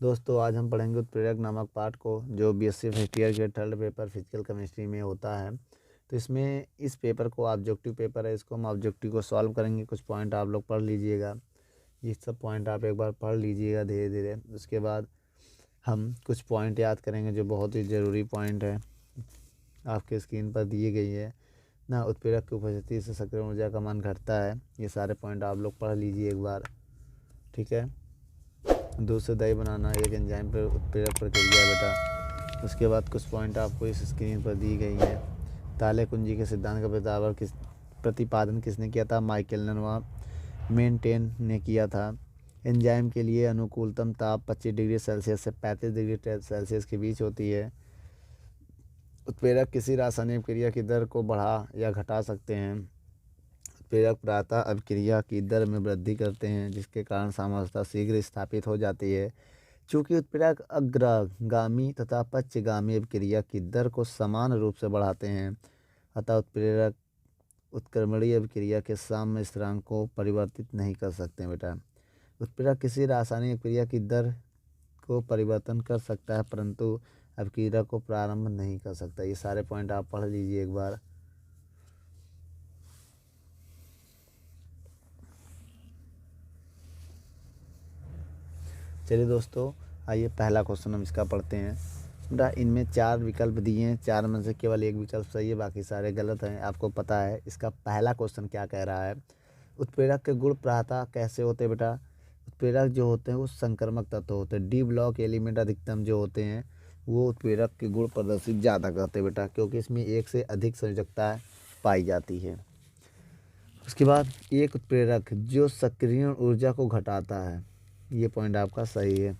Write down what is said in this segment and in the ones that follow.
दोस्तों आज हम पढ़ेंगे उत्प्रेरक नामक पाठ को, जो बीएससी फर्स्ट ईयर के थर्ड पेपर फिजिकल केमिस्ट्री में होता है। तो इसमें इस पेपर को ऑब्जेक्टिव पेपर है, इसको हम ऑब्जेक्टिव को सॉल्व करेंगे। कुछ पॉइंट आप लोग पढ़ लीजिएगा, ये सब पॉइंट आप एक बार पढ़ लीजिएगा धीरे धीरे। उसके बाद हम कुछ पॉइंट याद करेंगे जो बहुत ही ज़रूरी पॉइंट है, आपके स्क्रीन पर दिए गई है ना। उत्प्रेरक की उपस्थिति से सक्रिय ऊर्जा का मान घटता है। ये सारे पॉइंट आप लोग पढ़ लीजिए एक बार, ठीक है। दूध से दही बनाना एक एंजाइम पर उत्प्रेरक प्रक्रिया है बेटा। उसके बाद कुछ पॉइंट आपको इस स्क्रीन पर दी गई है। ताले कुंजी के सिद्धांत का प्रतिपादन किसने किया था? माइकल व मेंटेन ने किया था। एंजाइम के लिए अनुकूलतम ताप 25 डिग्री सेल्सियस से 35 डिग्री सेल्सियस के बीच होती है। उत्प्रेरक किसी रासायनिक क्रिया की दर को बढ़ा या घटा सकते हैं। उत्प्रेरक प्रायतः अभिक्रिया की दर में वृद्धि करते हैं, जिसके कारण साम्यावस्था शीघ्र स्थापित हो जाती है। चूँकि उत्प्रेरक अग्रगामी तथा पश्चगामी अभिक्रिया की दर को समान रूप से बढ़ाते हैं, अतः उत्प्रेरक उत्क्रमणीय अभिक्रिया के साम्य स्थिरांक को परिवर्तित नहीं कर सकते बेटा। उत्प्रेरक किसी रासायनिक क्रिया की दर को परिवर्तन कर सकता है, परंतु अभिक्रिया को प्रारंभ नहीं कर सकता। ये सारे पॉइंट आप पढ़ लीजिए एक बार। चलिए दोस्तों, आइए पहला क्वेश्चन हम इसका पढ़ते हैं। बेटा इनमें 4 विकल्प दिए हैं, 4 में से केवल एक विकल्प सही है, बाकी सारे गलत हैं। आपको पता है इसका पहला क्वेश्चन क्या कह रहा है? उत्प्रेरक के गुण प्रायतः कैसे होते हैं बेटा? उत्प्रेरक जो होते हैं वो संक्रामक तत्व होते हैं। डी ब्लॉक एलिमेंट अधिकतम जो होते हैं वो उत्प्रेरक के गुण प्रदर्शित ज़्यादा करते हैं बेटा, क्योंकि इसमें एक से अधिक संयोजकता पाई जाती है। उसके बाद एक उत्प्रेरक जो सक्रिय ऊर्जा को घटाता है, ये पॉइंट आपका सही है।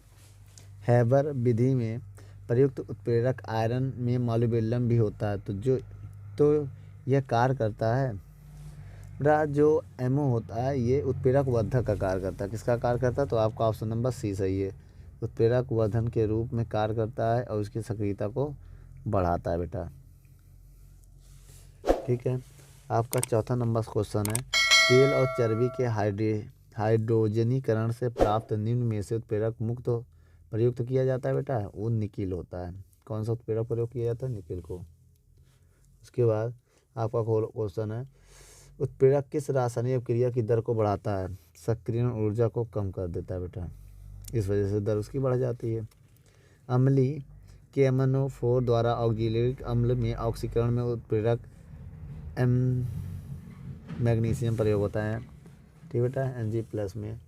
हैबर विधि में प्रयुक्त उत्प्रेरक आयरन में मॉलिब्डेनम भी होता है, तो यह कार्य करता है। बेटा जो एमओ होता है ये उत्प्रेरक वर्धक का कार्य करता है। किसका कार्य करता है? तो आपका ऑप्शन नंबर सी सही है। उत्प्रेरक वर्धन के रूप में कार्य करता है और उसकी सक्रियता को बढ़ाता है बेटा, ठीक है। आपका चौथा नंबर क्वेश्चन है, तेल और चर्बी के हाइड्रोजनीकरण से प्राप्त निम्न में से उत्प्रेरक मुक्त प्रयुक्त किया जाता है बेटा? वो निकिल होता है। कौन सा उत्प्रेरक प्रयोग किया जाता है? निकिल को। उसके बाद आपका क्वेश्चन है, उत्प्रेरक किस रासायनिक अभिक्रिया की दर को बढ़ाता है? सक्रियण ऊर्जा को कम कर देता है बेटा, इस वजह से दर उसकी बढ़ जाती है। अम्ली KMnO4 द्वारा ऑक्जेलिक अम्ल में ऑक्सीकरण में उत्प्रेरक मैग्नीशियम प्रयोग होता है, ठीक बेटा, Mg+ में।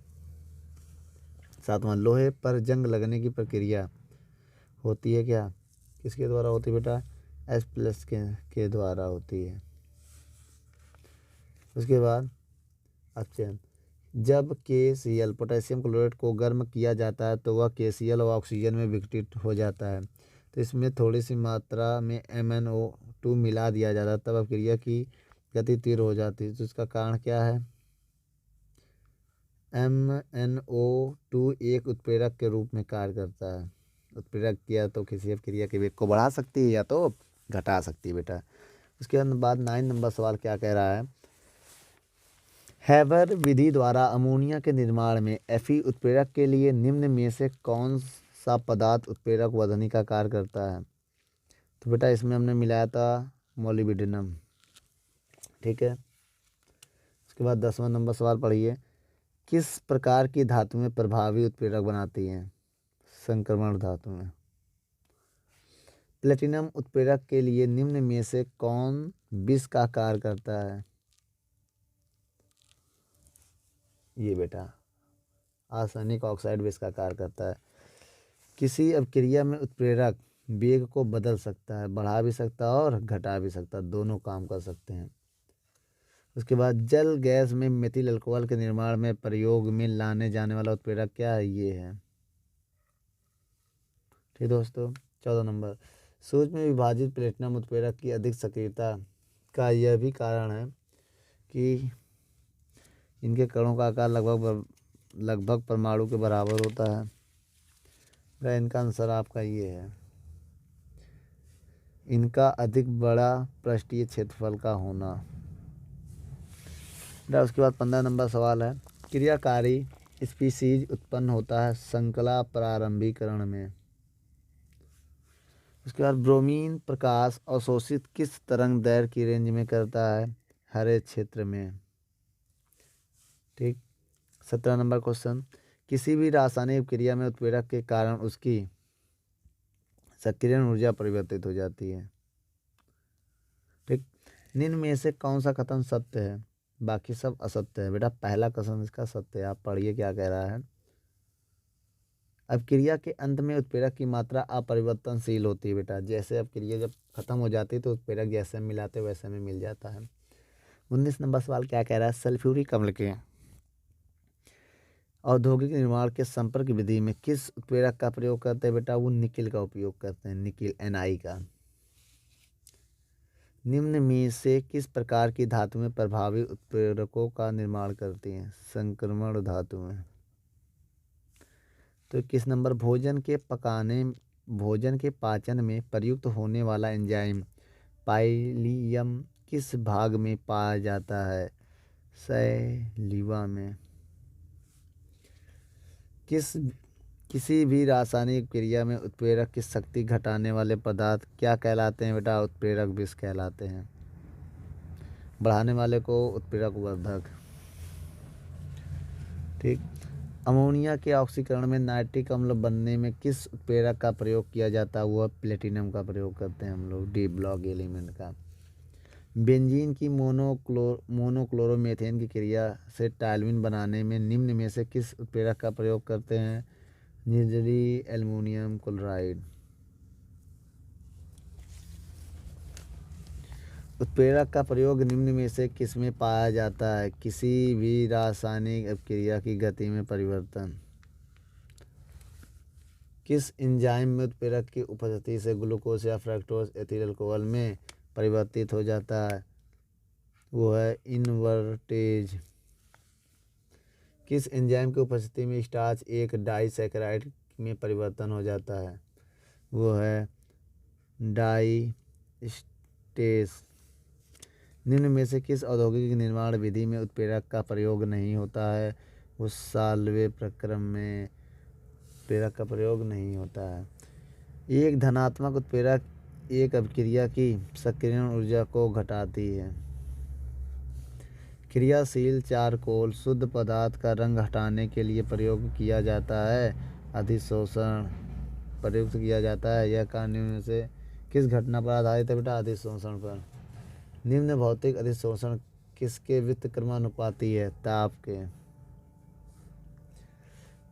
सातवां, लोहे पर जंग लगने की प्रक्रिया होती है क्या? किसके द्वारा होती है बेटा? H+ के द्वारा होती है। उसके बाद ऑप्शन, जब KCl पोटेशियम क्लोराइड को गर्म किया जाता है तो वह KCl और ऑक्सीजन में विघटित हो जाता है, तो इसमें थोड़ी सी मात्रा में MnO2 मिला दिया जाता है, तब अभिक्रिया की गति तीव्र हो जाती है। तो इसका कारण क्या है? MnO2 एक उत्प्रेरक के रूप में कार्य करता है। उत्प्रेरक किया तो किसी अभिक्रिया के वेग को बढ़ा सकती है या तो घटा सकती है बेटा। उसके बाद 9 नंबर सवाल क्या कह रहा है? हैबर विधि द्वारा अमोनिया के निर्माण में Fe उत्प्रेरक के लिए निम्न में से कौन सा पदार्थ उत्प्रेरक वर्धनी का कार्य करता है? तो बेटा इसमें हमने मिलाया था मोलिब्डेनम, ठीक है। उसके बाद 10वां नंबर सवाल पढ़िए, किस प्रकार की धातु में प्रभावी उत्प्रेरक बनाती हैं? संक्रमण धातु में। प्लेटिनम उत्प्रेरक के लिए निम्न में से कौन विष का कार्य करता है? ये बेटा आर्सेनिक ऑक्साइड विष का कार्य करता है। किसी अभिक्रिया में उत्प्रेरक वेग को बदल सकता है, बढ़ा भी सकता है और घटा भी सकता है, दोनों काम कर सकते हैं। उसके बाद जल गैस में मेथिल अल्कोहल के निर्माण में प्रयोग में लाने जाने वाला उत्प्रेरक क्या है? ये है, ठीक दोस्तों। 14 नंबर, सूक्ष्म में विभाजित प्लेटिनम उत्प्रेरक की अधिक सक्रियता का यह भी कारण है कि इनके कणों का आकार लगभग परमाणु के बराबर होता है। इनका आंसर आपका ये है, इनका अधिक बड़ा पृष्ठीय क्षेत्रफल का होना। उसके बाद 15 नंबर सवाल है, क्रियाकारी स्पीसीज उत्पन्न होता है संकला प्रारंभिकरण में। उसके बाद ब्रोमीन प्रकाश अवशोषित किस तरंग दैर्घ्य की रेंज में करता है? हरे क्षेत्र में। ठीक। 17 नंबर क्वेश्चन, किसी भी रासायनिक क्रिया में उत्प्रेरक के कारण उसकी सक्रियण ऊर्जा परिवर्तित हो जाती है। ठीक। निम्न में से कौन सा कथन सत्य है? बाकी सब असत्य है। बेटा पहला कथन इसका सत्य है। आप पढ़िए क्या कह रहा है। अब क्रिया के अंत में उत्प्रेरक की मात्रा अपरिवर्तनशील होती है। बेटा जैसे अब क्रिया जब खत्म हो जाती है तो उत्प्रेरक जैसे हम मिलाते वैसे में मिल जाता है। 19 नंबर सवाल क्या कह रहा है? सल्फ्यूरिक अम्ल के औद्योगिक निर्माण के संपर्क विधि में किस उत्प्रेरक का प्रयोग करते हैं? बेटा वो निकिल का उपयोग करते हैं, निकिल Na का। निम्न में से किस प्रकार की धातु में प्रभावी उत्प्रेरकों का निर्माण करती हैं? संक्रमण धातु में। तो 21 नंबर, भोजन के पाचन में प्रयुक्त होने वाला एंजाइम पाइलियम किस भाग में पाया जाता है? सैलिवा में। किसी भी रासायनिक क्रिया में उत्प्रेरक की शक्ति घटाने वाले पदार्थ क्या कहलाते हैं? बेटा उत्प्रेरक विष कहलाते हैं। बढ़ाने वाले को उत्प्रेरक वर्धक। ठीक। अमोनिया के ऑक्सीकरण में नाइट्रिक अम्ल बनने में किस उत्प्रेरक का प्रयोग किया जाता है? वह प्लेटिनम का प्रयोग करते हैं हम लोग, डी ब्लॉक एलिमेंट का। बेंजीन की मोनोक्लोरोमीथेन की क्रिया से टाइलविन बनाने में निम्न में से किस उत्प्रेरक का प्रयोग करते हैं? निर्जलीय एल्युमिनियम क्लोराइड। उत्प्रेरक का प्रयोग निम्न में से किस में पाया जाता है? किसी भी रासायनिक अभिक्रिया की गति में परिवर्तन। किस एंजाइम में उत्प्रेरक की उपस्थिति से ग्लूकोज या फ्रक्टोज एथिल अल्कोहल में परिवर्तित हो जाता है? वो है इनवर्टेज। किस एंजाइम की उपस्थिति में स्टार्च एक डाइसैकेराइड में परिवर्तन हो जाता है? वो है डाइस्टेस। निम्न में से किस औद्योगिक निर्माण विधि में उत्प्रेरक का प्रयोग नहीं होता है? उस साल्वे प्रक्रम में उत्प्रेरक का प्रयोग नहीं होता है। एक धनात्मक उत्प्रेरक एक अभिक्रिया की सक्रियण ऊर्जा को घटाती है। क्रियाशील चारकोल शुद्ध पदार्थ का रंग हटाने के लिए प्रयोग किया जाता है। अधिशोषण प्रयुक्त किया जाता है। यह कार्य निम्न से किस घटना पर आधारित है? बेटा अधिशोषण पर। निम्न भौतिक अधिशोषण किसके व्युत्क्रमानुपाती है? ताप के।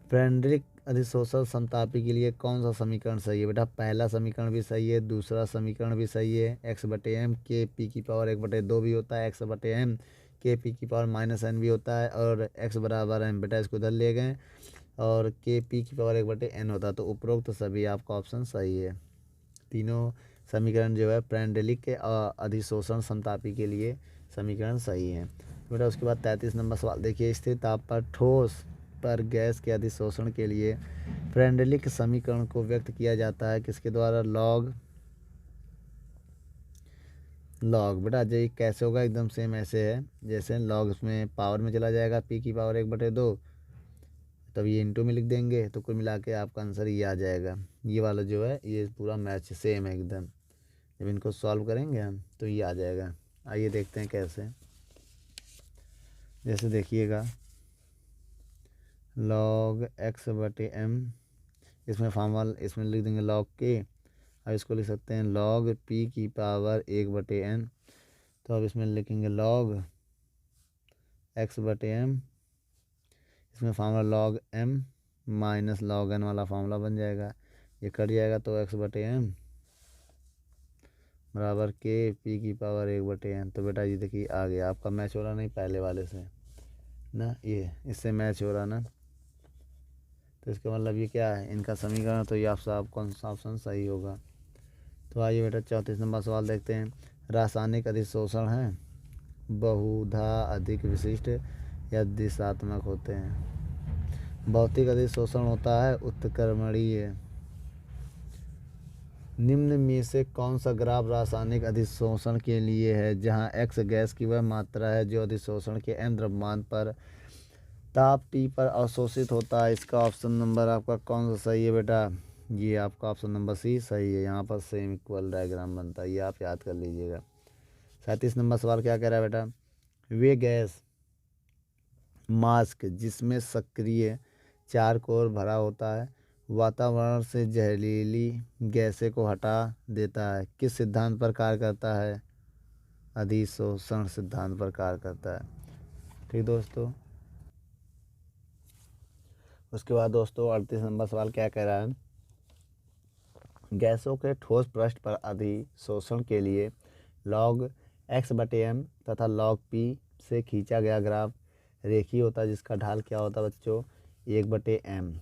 फ्रेडरिक अधिशोषण समतापी के लिए कौन सा समीकरण सही है? बेटा पहला समीकरण भी सही है, दूसरा समीकरण भी सही है। x/m के पी की पावर 1/2 भी होता है, x/m के पी की पावर -n भी होता है और x बराबर m। बेटा इसको उधर ले गए और के पी की पावर 1/n होता है। तो उपरोक्त सभी आपका ऑप्शन सही है। तीनों समीकरण जो है फ्रेडरिक के अधिशोषण समतापी के लिए समीकरण सही है। बेटा उसके बाद 33 नंबर सवाल देखिए, स्थिर ताप पर ठोस पर गैस के अधिशोषण के लिए फ्रेडरिक समीकरण को व्यक्त किया जाता है किसके द्वारा? लॉग। बेटा ये कैसे होगा? एकदम सेम ऐसे है जैसे लॉग उसमें पावर में चला जाएगा, पी की पावर 1/2, तब ये इंटू में लिख देंगे तो कुल मिला के आपका आंसर ये आ जाएगा। ये वाला जो है ये पूरा मैच सेम है एकदम। जब इनको सॉल्व करेंगे हम तो ये आ जाएगा। आइए देखते हैं कैसे। जैसे देखिएगा log x/m, इसमें फॉर्मूला इसमें लिख देंगे log k। अब इसको लिख सकते हैं log p की पावर 1/n। तो अब इसमें लिखेंगे log x/m, इसमें formula log m minus log n वाला फार्मूला बन जाएगा। ये कट जाएगा तो x/m बराबर k p की पावर 1/n। तो बेटा ये देखिए आ गया। आपका मैच हो रहा नहीं पहले वाले से ना, ये इससे मैच हो रहा ना, तो इसका मतलब ये क्या है? इनका समीकरण। तो ये आपका कौन सा ऑप्शन सही होगा? तो आइए बेटा 34 नंबर सवाल देखते हैं। रासायनिक अधिशोषण है बहुधा अधिक विशिष्ट या दिशात्मक होते हैं। भौतिक अधिशोषण होता है उत्क्रमणीय। निम्न में से कौन सा ग्राफ रासायनिक अधिशोषण के लिए है जहां x गैस की वह मात्रा है जो अधिशोषण के m द्रव्यमान पर ताप T पर अवशोषित होता है। इसका ऑप्शन नंबर आपका कौन सा सही है बेटा? ये आपका ऑप्शन नंबर सी सही है। यहाँ पर सेम इक्वल डायग्राम बनता है, ये आप याद कर लीजिएगा। 37 नंबर सवाल क्या कह रहा है बेटा? वे गैस मास्क जिसमें सक्रिय चारकोल भरा होता है वातावरण से जहरीली गैसें को हटा देता है, किस सिद्धांत पर कार्य करता है? अधिशोषण सिद्धांत पर कार्य करता है। ठीक दोस्तों। उसके बाद दोस्तों 38 नंबर सवाल क्या कह रहा है? गैसों के ठोस पृष्ठ पर अधिशोषण के लिए log x/m तथा log p से खींचा गया ग्राफ रेखीय होता है, जिसका ढाल क्या होता है बच्चों? 1/m।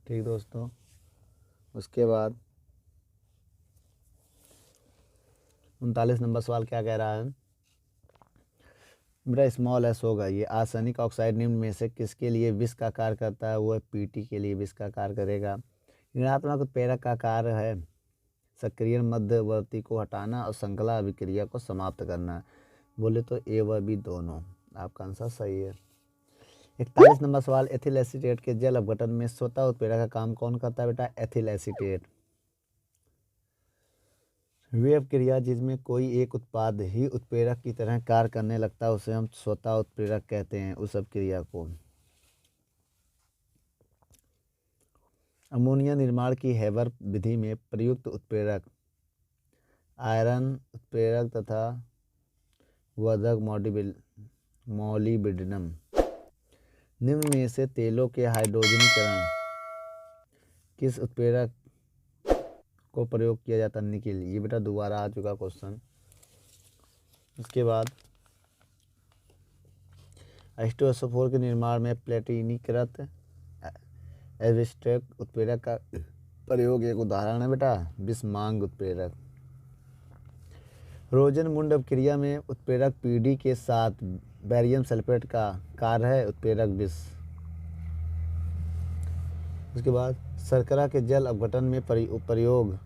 ठीक दोस्तों। उसके बाद 39 नंबर सवाल क्या कह रहा है? बेटा स्मॉल एस होगा ये। आर्सेनिक ऑक्साइड निम्न में से किसके लिए विष का कार्य करता है? वो पीटी के लिए विष का कार्य करेगा। ऋणात्मक उत्प्रेरक का कार्य है सक्रिय मध्यवर्ती को हटाना और श्रृंखला अभिक्रिया को समाप्त करना। बोले तो ए व बी दोनों। आपका आंसर सही है। 41 नंबर सवाल एथिल एसीटेट के जल अपघटन में स्वतः उत्प्रेरक का काम कौन करता है बेटा? Ethyl acetate. वे अपक्रिया जिसमें कोई एक उत्पाद ही उत्प्रेरक की तरह कार्य करने लगता है उसे हम स्वतः उत्प्रेरक कहते हैं, उस अपक्रिया को। अमोनिया निर्माण की हैबर विधि में प्रयुक्त उत्प्रेरक आयरन उत्प्रेरक तथा वर्धक मॉलिब्डेनम। निम्न में से तेलों के हाइड्रोजनीकरण किस उत्प्रेरक को प्रयोग किया जाता है के लिए? ये बेटा दोबारा आ चुका क्वेश्चन। उसके बाद H2SO4 के निर्माण में प्लेटिनीकृत एब्स्ट्रैक्ट उत्प्रेरक का प्रयोग एक उदाहरण है बेटा बिस्मांग उत्प्रेरक। रोजनमुंड अपक्रिया में उत्प्रेरक पीडी के साथ बैरियम सल्फेट का कार्य है उत्प्रेरक विष। उसके बाद शर्करा के जल अपघटन में प्रयोग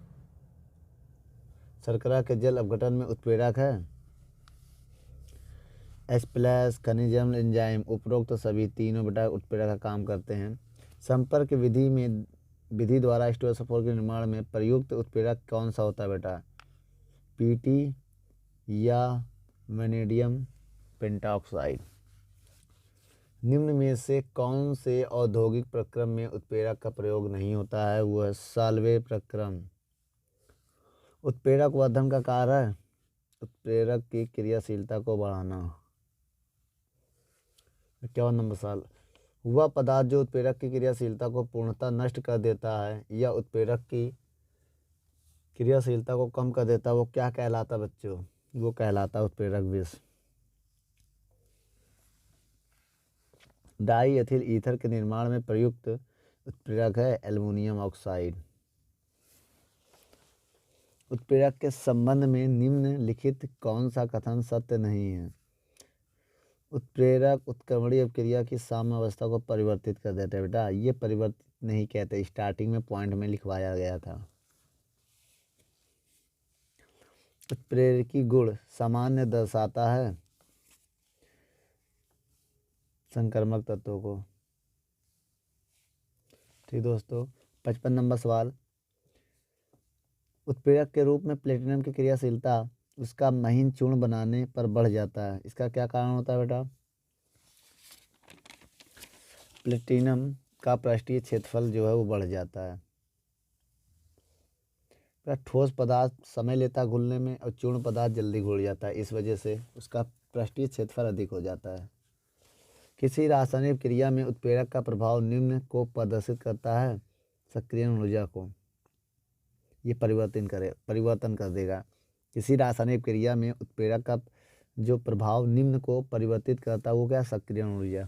शर्करा के जल अपघटन में उत्प्रेरक है एस्प्लैश खनिजम एंजाइम। उपरोक्त सभी तीनों बेटा उत्प्रेरक का काम करते हैं। संपर्क विधि द्वारा H2SO4 के निर्माण में प्रयुक्त उत्प्रेरक कौन सा होता है बेटा? पीटी या वैनेडियम पेंटॉक्साइड। निम्न में से कौन से औद्योगिक प्रक्रम में उत्प्रेरक का प्रयोग नहीं होता है? वह साल्वे प्रक्रम। उत्प्रेरक वर्धन का कार्य है उत्प्रेरक की क्रियाशीलता को बढ़ाना। 51 नंबर सवाल वह पदार्थ जो उत्प्रेरक की क्रियाशीलता को पूर्णतः नष्ट कर देता है या उत्प्रेरक की क्रियाशीलता को कम कर देता है वो क्या कहलाता बच्चों? वो कहलाता उत्प्रेरक विष। डाई एथिल ईथर के निर्माण में प्रयुक्त उत्प्रेरक है एल्युमिनियम ऑक्साइड। उत्प्रेरक के संबंध में निम्नलिखित कौन सा कथन सत्य नहीं है? उत्प्रेरक उत्क्रमणीय अपक्रिया की साम्यावस्था को परिवर्तित कर देता है बेटा। ये परिवर्तित नहीं कहते, स्टार्टिंग में पॉइंट में लिखवाया गया था। उत्प्रेरकी गुण सामान्य दर्शाता है संक्रमक तत्वों को। ठीक दोस्तों। 55 नंबर सवाल उत्प्रेरक के रूप में प्लेटिनम की क्रियाशीलता उसका महीन चूर्ण बनाने पर बढ़ जाता है, इसका क्या कारण होता है बेटा? प्लेटिनम का पृष्ठीय क्षेत्रफल जो है वो बढ़ जाता है। ठोस पदार्थ समय लेता है घुलने में और चूर्ण पदार्थ जल्दी घुल जाता है, इस वजह से उसका पृष्ठीय क्षेत्रफल अधिक हो जाता है। किसी रासायनिक क्रिया में उत्प्रेरक का प्रभाव निम्न को प्रदर्शित करता है सक्रियण ऊर्जा को ये परिवर्तन कर देगा। किसी रासायनिक क्रिया में उत्प्रेरक का जो प्रभाव निम्न को परिवर्तित करता है वो क्या? सक्रियण ऊर्जा।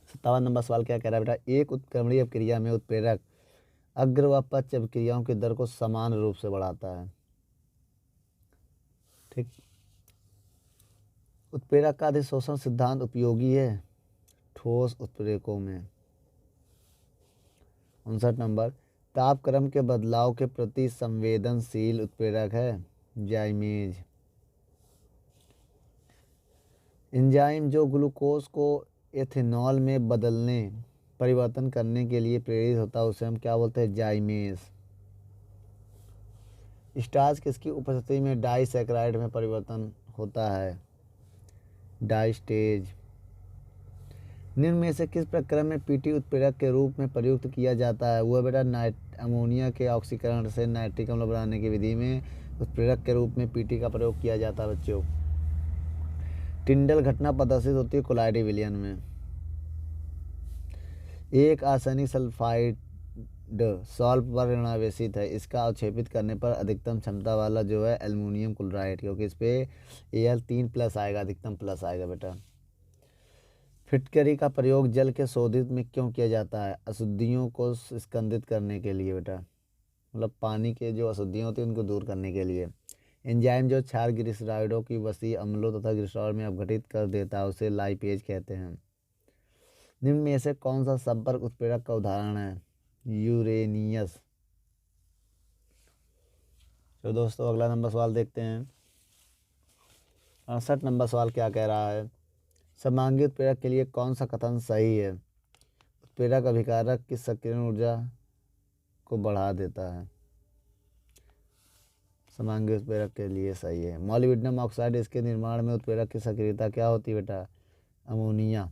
सत्तावन नंबर सवाल क्या कह रहा है बेटा? एक उत्क्रमणीय अपक्रिया में उत्प्रेरक अग्र व पश्च अपक्रियाओं की दर को समान रूप से बढ़ाता है। ठीक। उत्प्रेरक का अधिशोषण सिद्धांत उपयोगी है ठोस उत्प्रेरकों में। 59 नंबर तापक्रम के बदलाव के प्रति संवेदनशील उत्प्रेरक है जाइमेज। एंजाइम जो ग्लूकोज को एथेनॉल में बदलने परिवर्तन करने के लिए प्रेरित होता है उसे हम क्या बोलते हैं? जाइमेस। स्टार्च किसकी उपस्थिति में डाइसैकेराइड में परिवर्तन होता है? डाइस्टेज। निम्न में से किस प्रक्रिया में पीटी उत्प्रेरक के रूप में प्रयुक्त किया जाता है? वह बेटा अमोनिया के ऑक्सीकरण से नाइट्रिक अम्ल बनाने की विधि में उत्प्रेरक के रूप में पीटी का प्रयोग किया जाता है बच्चों। टिंडल घटना प्रदर्शित होती है कोलाइडी विलयन में। एक आर्सेनिक सल्फाइड सॉल्व पर ऋणावेशित है, इसका अवक्षेपित करने पर अधिकतम क्षमता वाला जो है एल्युमिनियम क्लोराइड, क्योंकि इस पर Al3+ आएगा, अधिकतम प्लस आएगा बेटा। फिटकरी का प्रयोग जल के शोधित में क्यों किया जाता है? अशुद्धियों को स्कंदित करने के लिए बेटा, मतलब पानी के जो अशुद्धियाँ होती हैं उनको दूर करने के लिए। एंजाइम जो क्षार ग्लिसराइडों की वसी अम्लों तथा ग्लिसरॉल में अपघटित कर देता है उसे लाइपेज कहते हैं। निम्न में से कौन सा संपर्क उत्प्रेरक का उदाहरण है? यूरेनियस। तो दोस्तों अगला नंबर सवाल देखते हैं। 68 नंबर सवाल क्या कह रहा है? समांगी उत्प्रेरक के लिए कौन सा कथन सही है? उत्प्रेरक अभिकारक की सक्रियण ऊर्जा को बढ़ा देता है। समांगी उत्प्रेरक के लिए सही है। मॉलिब्डेनम ऑक्साइड, इसके निर्माण में उत्प्रेरक की सक्रियता क्या होती है बेटा? अमोनिया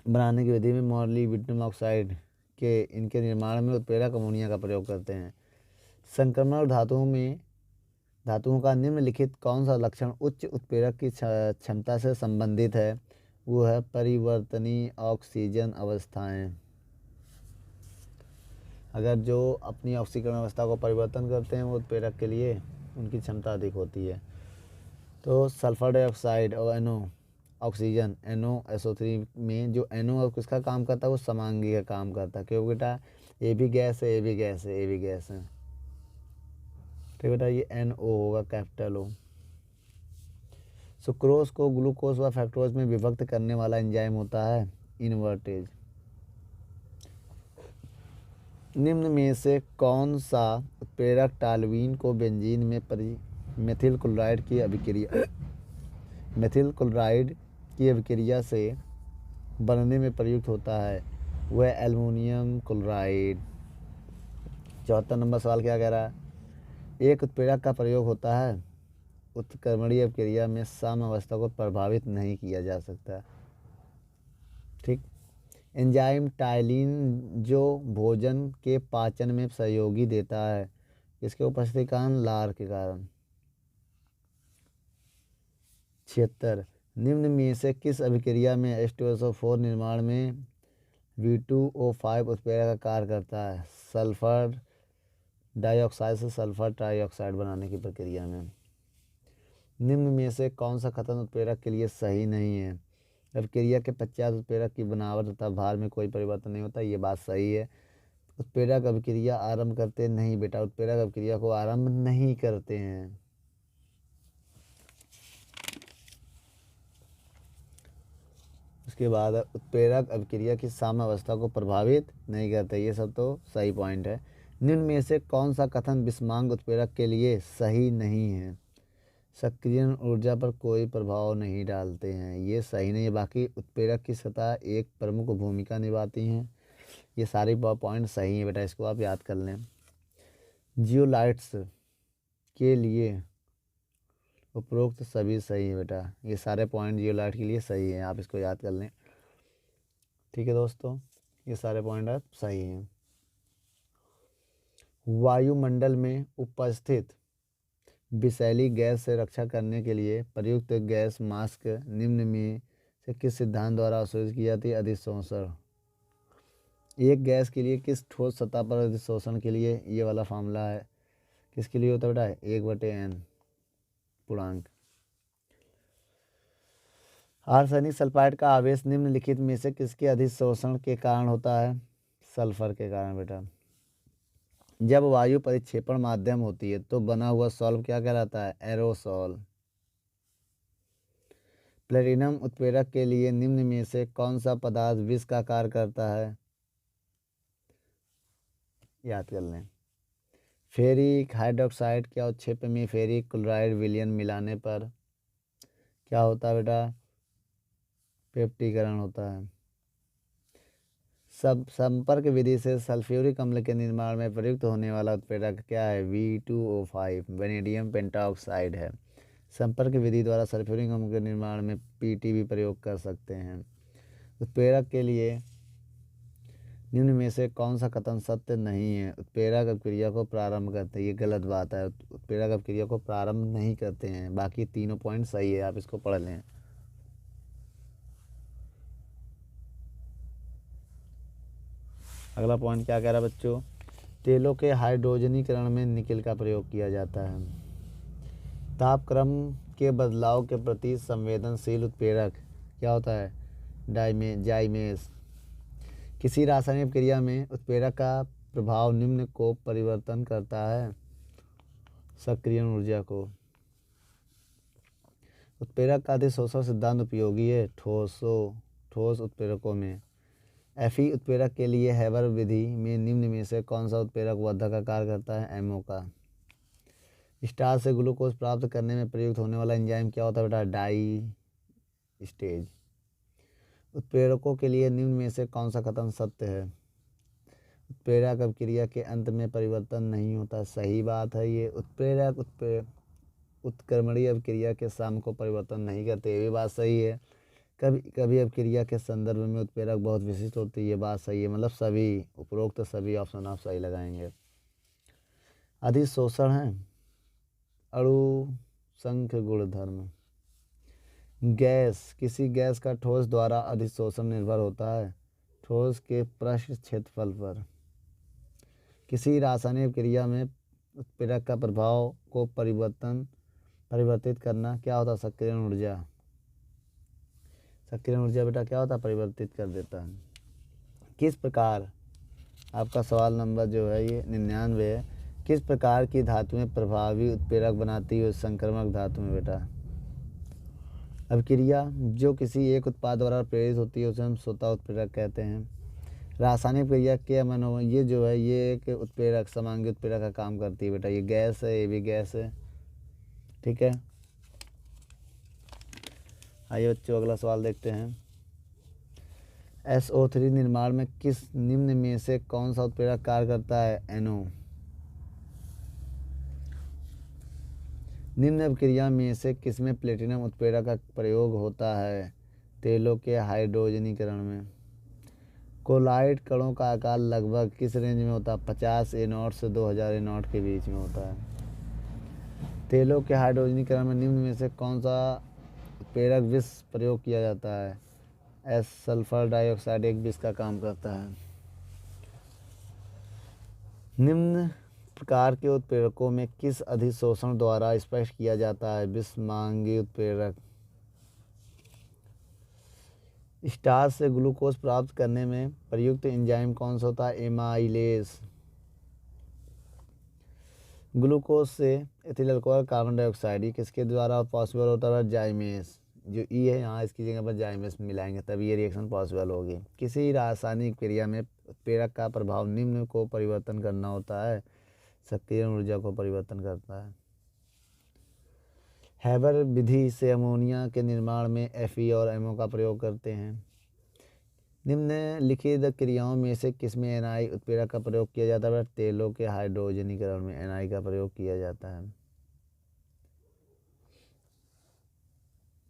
बनाने की विधि में मॉलिब्डेनम ऑक्साइड के इनके निर्माण में उत्प्रेरक अमोनिया का प्रयोग करते हैं। संक्रमण धातुओं का निम्नलिखित कौन सा लक्षण उच्च उत्प्रेरक की क्षमता से संबंधित है? वो है परिवर्तनीय ऑक्सीजन अवस्थाएं। अगर जो अपनी ऑक्सीकरण अवस्था को परिवर्तन करते हैं वो उत्प्रेरक के लिए उनकी क्षमता अधिक होती है। तो सल्फर डाइऑक्साइड और ऑक्सीजन NOSO3 में जो NO किसका काम करता है? वो समांगी का काम करता है। क्यों बेटा? ये भी गैस है, ये भी गैस है, ये भी गैस है। तो बेटा ये NO होगा, कैपिटल O। सुक्रोज को ग्लूकोज व फ्रक्टोज में विभक्त करने वाला एंजाइम होता है इनवर्टेज। निम्न में से कौन सा उत्प्रेरक टालुइन को बेंजीन में मेथिल क्लोराइड की अभिक्रिया से बनने में प्रयुक्त होता है? वह एल्युमिनियम क्लोराइड। 74 नंबर सवाल क्या कह रहा है? एक उत्प्रेरक का प्रयोग होता है उत्क्रमणीय अभिक्रिया में साम्यावस्था को प्रभावित नहीं किया जा सकता। ठीक। एंजाइम टाइलिन जो भोजन के पाचन में सहयोगी देता है, इसके उपस्थिति के कारण लार के कारण। 76 निम्न में से किस अभिक्रिया में H2SO4 निर्माण में V2O5 उत्प्रेरक का कार्य करता है? सल्फर डाइऑक्साइड से सल्फर ट्राइऑक्साइड बनाने की प्रक्रिया में। निम्न में से कौन सा कथन उत्प्रेरक के लिए सही नहीं है? अभिक्रिया के पश्चात उत्प्रेरक की बनावट तथा भार में कोई परिवर्तन नहीं होता, ये बात सही है। उत्प्रेरक अभिक्रिया आरंभ करते नहीं बेटा, उत्प्रेरक अभिक्रिया को आरंभ नहीं करते हैं। उसके बाद उत्प्रेरक अभिक्रिया की साम्यावस्था को प्रभावित नहीं करते, ये सब तो सही पॉइंट है। निम्न में से कौन सा कथन विषमांग उत्प्रेरक के लिए सही नहीं है? सक्रियण ऊर्जा पर कोई प्रभाव नहीं डालते हैं, ये सही नहीं है। बाकी उत्प्रेरक की सतह एक प्रमुख भूमिका निभाती हैं, ये सारे पॉइंट सही हैं बेटा, इसको आप याद कर लें। जियोलाइट्स के लिए उपरोक्त सभी सही है बेटा, ये सारे पॉइंट जियोलाइट के लिए सही है, आप इसको याद कर लें। ठीक है दोस्तों, ये सारे पॉइंट आप सही हैं। वायुमंडल में उपस्थित विषैली गैस से रक्षा करने के लिए प्रयुक्त गैस मास्क निम्न में से किस सिद्धांत द्वारा अवशोषित की जाती है? अधिशोषण। एक गैस के लिए किस ठोस सतह पर अधिशोषण के लिए ये वाला फार्मूला है, किसके लिए होता है बेटा? 1/n पूर्णांक। आर्सेनिक सल्फाइड का आवेश निम्नलिखित में से किसके अधिशोषण के कारण होता है? सल्फर के कारण बेटा। जब वायु परिक्षेपण माध्यम होती है तो बना हुआ सॉल्व क्या कहलाता है? एरोसॉल। प्लेटिनम उत्प्रेरक के लिए निम्न में से कौन सा पदार्थ विष का कार्य करता है? याद कर लें। फेरिक हाइड्रोक्साइड के अवक्षेप में फेरिक क्लोराइड विलयन मिलाने पर क्या होता है बेटा, पेप्टीकरण होता है। सब संपर्क विधि से सल्फ्यूरिक अम्ल के निर्माण में प्रयुक्त होने वाला उत्प्रेरक क्या है, V2O5 वेनेडियम पेंटॉक्साइड है। संपर्क विधि द्वारा सल्फ्यूरिक अम्ल के निर्माण में पीटीबी प्रयोग कर सकते हैं। उत्प्रेरक के लिए निम्न में से कौन सा कथन सत्य नहीं है। उत्प्रेरक अपक्रिया को प्रारंभ करते हैं, ये गलत बात है। उत्प्रेरक अपक्रिया को प्रारंभ नहीं करते हैं। बाकी तीनों पॉइंट सही है, आप इसको पढ़ लें। अगला पॉइंट क्या कह रहा है बच्चों, तेलों के हाइड्रोजनीकरण में निकेल का प्रयोग किया जाता है। तापक्रम के बदलाव के प्रति संवेदनशील उत्प्रेरक क्या होता है, जाइमेस। किसी रासायनिक क्रिया में उत्प्रेरक का प्रभाव निम्न को परिवर्तन करता है, सक्रियण ऊर्जा को। उत्प्रेरक का अधिशोषण सिद्धांत उपयोगी है ठोस उत्प्रेरकों में। Fe उत्प्रेरक के लिए हैबर विधि में निम्न में से कौन सा उत्प्रेरक वर्धक का कार्य करता है, एमओ का। स्टार्च से ग्लूकोज प्राप्त करने में प्रयुक्त होने वाला एंजाइम क्या होता है बेटा, डाई स्टेज। उत्प्रेरकों के लिए निम्न में से कौन सा कथन सत्य है। उत्प्रेरक अपक्रिया के अंत में परिवर्तन नहीं होता, सही बात है ये। उत्प्रेरक उत्क्रमणीय अपक्रिया के साम को परिवर्तन नहीं करते, ये भी बात सही है। कभी कभी अपक्रिया के संदर्भ में उत्प्रेरक बहुत विशिष्ट होती है, ये बात सही है। मतलब सभी उपरोक्त सभी ऑप्शन आप सही लगाएंगे। अधिशोषण है अणु संख्य गुणधर्म। गैस, किसी गैस का ठोस द्वारा अधिशोषण निर्भर होता है ठोस के पृष्ठ क्षेत्रफल पर। किसी रासायनिक क्रिया में उत्प्रेरक का प्रभाव को परिवर्तित करना क्या होता है, सक्रियण ऊर्जा। सक्रियण ऊर्जा बेटा क्या होता है, परिवर्तित कर देता है। किस प्रकार, आपका सवाल नंबर जो है ये 99 है, किस प्रकार की धातुएं प्रभावी उत्प्रेरक बनाती है संक्रमक धातु में बेटा। अपक्रिया जो किसी एक उत्पाद द्वारा प्रेरित होती है उसे हम स्वतः उत्प्रेरक कहते हैं। रासायनिक क्रिया के अमनो ये जो है ये एक उत्प्रेरक समांगी उत्प्रेरक का काम करती है बेटा। ये गैस है, ये भी गैस है, ठीक है। आइए बच्चों अगला सवाल देखते हैं। SO3 निर्माण में किस निम्न में से कौन सा उत्प्रेरक कार्य करता है, NO। निम्न अपक्रिया में से किसमें प्लेटिनम उत्प्रेरक का प्रयोग होता है, तेलों के हाइड्रोजनीकरण में। कोलाइड कणों का आकार लगभग किस रेंज में होता है, 50 A0 से 2000 A0 के बीच में होता है। तेलों के हाइड्रोजनीकरण में निम्न में से कौन सा उत्प्रेरक विष प्रयोग किया जाता है, सल्फर डाइऑक्साइड एक विष का काम करता है। निम्न प्रकार के उत्प्रेरकों में किस अधिशोषण द्वारा स्पष्ट किया जाता है, विषमांगी उत्प्रेरक। स्टार्च से ग्लूकोज प्राप्त करने में प्रयुक्त एंजाइम कौन सा होता है, एमाइलेज। ग्लूकोज से एथिल अल्कोहल कार्बन डाइऑक्साइड किसके द्वारा पॉसिबल होता है, जाइमेस। जो ई है यहाँ इसकी जगह पर जाइमेस मिलाएंगे तभी ये रिएक्शन पॉसिबल होगी। किसी रासायनिक क्रिया में उत्प्रेरक का प्रभाव निम्न को परिवर्तन करना होता है, सक्रियण ऊर्जा को परिवर्तन करता है। हैबर विधि से अमोनिया के निर्माण में Fe और MO का प्रयोग करते हैं। निम्नलिखित क्रियाओं में से किसमें Na उत्प्रेरक का प्रयोग किया जाता है, तेलों के हाइड्रोजनीकरण में Na का प्रयोग किया जाता है।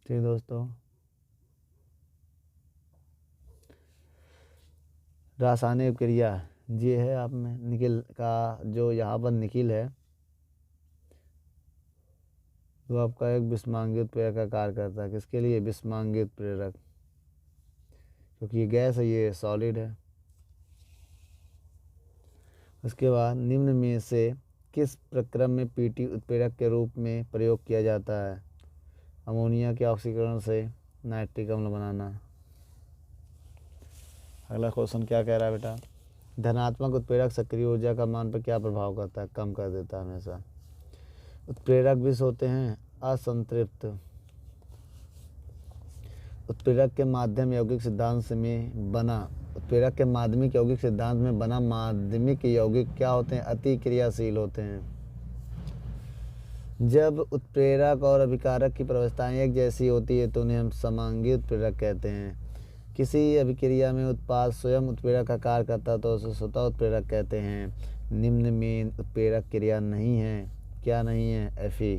ठीक दोस्तों, रासायनिक क्रिया ये है आप में निकिल का जो यहाँ पर निकिल है तो आपका एक विषमांगी उत्प्रेरक का कार्य करता है। किसके लिए, विषमांगी उत्प्रेरक, क्योंकि ये गैस है, ये सॉलिड है। उसके बाद निम्न में से किस प्रक्रम में पीटी उत्प्रेरक के रूप में प्रयोग किया जाता है, अमोनिया के ऑक्सीकरण से नाइट्रिक अम्ल बनाना। अगला क्वेश्चन क्या कह रहा है बेटा, धनात्मक उत्प्रेरक सक्रिय ऊर्जा का मान पर क्या प्रभाव करता है, कम कर देता है हमेशा। उत्प्रेरक विष होते हैं असंतृप्त। उत्प्रेरक के माध्यम यौगिक सिद्धांत में बना उत्प्रेरक के माध्यमिक यौगिक सिद्धांत में बना माध्यमिक यौगिक क्या होते हैं, अति क्रियाशील होते हैं। जब उत्प्रेरक और अभिकारक की प्रवस्थाएं एक जैसी होती है तो उन्हें हम समांगी उत्प्रेरक कहते हैं। किसी अभिक्रिया में उत्पाद स्वयं उत्प्रेरक का कार्य करता है तो उसे स्वतः उत्प्रेरक कहते हैं। निम्न में उत्प्रेरक क्रिया नहीं है। क्या नहीं है? Fe।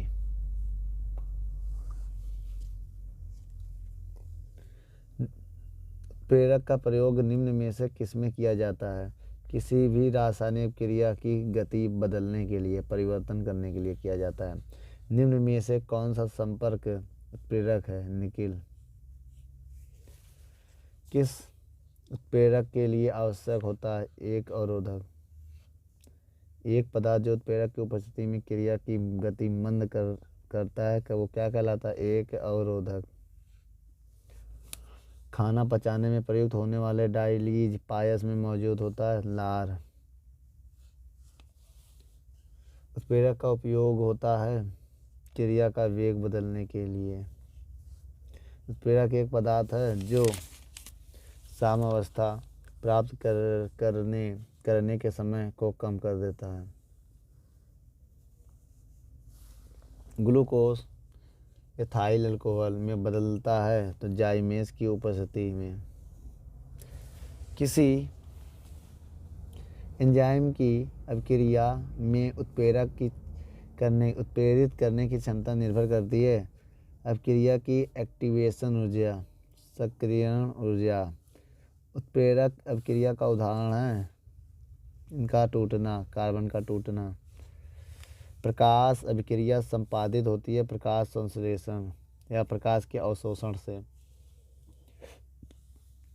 उत्प्रेरक का प्रयोग निम्न में से किसमें किया जाता है? किसी भी रासायनिक क्रिया की गति बदलने के लिए, परिवर्तन करने के लिए किया जाता है। निम्न में से कौन सा संपर्क उत्प्रेरक है? निकिल। किस उत्प्रेरक के लिए आवश्यक होता है एक अवरोधक? एक पदार्थ जो उत्प्रेरक की उपस्थिति में क्रिया की गति मंद करता है वो क्या कहलाता है? एक अवरोधक। खाना पचाने में प्रयुक्त होने वाले डायलीज पायस में मौजूद होता है लार। उत्प्रेरक का उपयोग होता है क्रिया का वेग बदलने के लिए। उत्प्रेरक एक पदार्थ है जो साम्यावस्था प्राप्त करने के समय को कम कर देता है। ग्लूकोज एथाइल अल्कोहल में बदलता है तो जाइमेज की उपस्थिति में। किसी एंजाइम की अभिक्रिया में उत्प्रेरित करने की क्षमता निर्भर करती है अभिक्रिया की एक्टिवेशन ऊर्जा, सक्रियण ऊर्जा। उत्प्रेरक अभिक्रिया का उदाहरण है इनका टूटना, कार्बन का टूटना। प्रकाश अभिक्रिया संपादित होती है प्रकाश संश्लेषण या प्रकाश के अवशोषण से।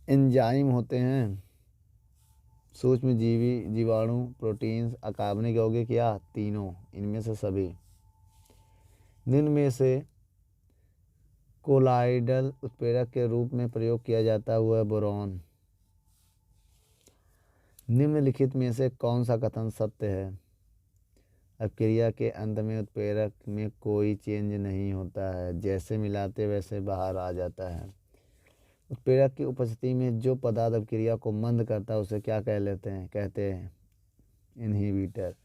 एंजाइम होते हैं सूक्ष्मजीवी, जीवाणु, प्रोटीन्स, अकार्बनिक यौगिक या तीनों, इनमें से सभी। निम्न में से कोलाइडल उत्प्रेरक के रूप में प्रयोग किया जाता हुआ बोरॉन। निम्नलिखित में से कौन सा कथन सत्य है? अभिक्रिया के अंत में उत्प्रेरक में कोई चेंज नहीं होता है, जैसे मिलाते वैसे बाहर आ जाता है। उत्प्रेरक की उपस्थिति में जो पदार्थ अभिक्रिया को मंद करता है उसे क्या कहते हैं? इनहिबिटर।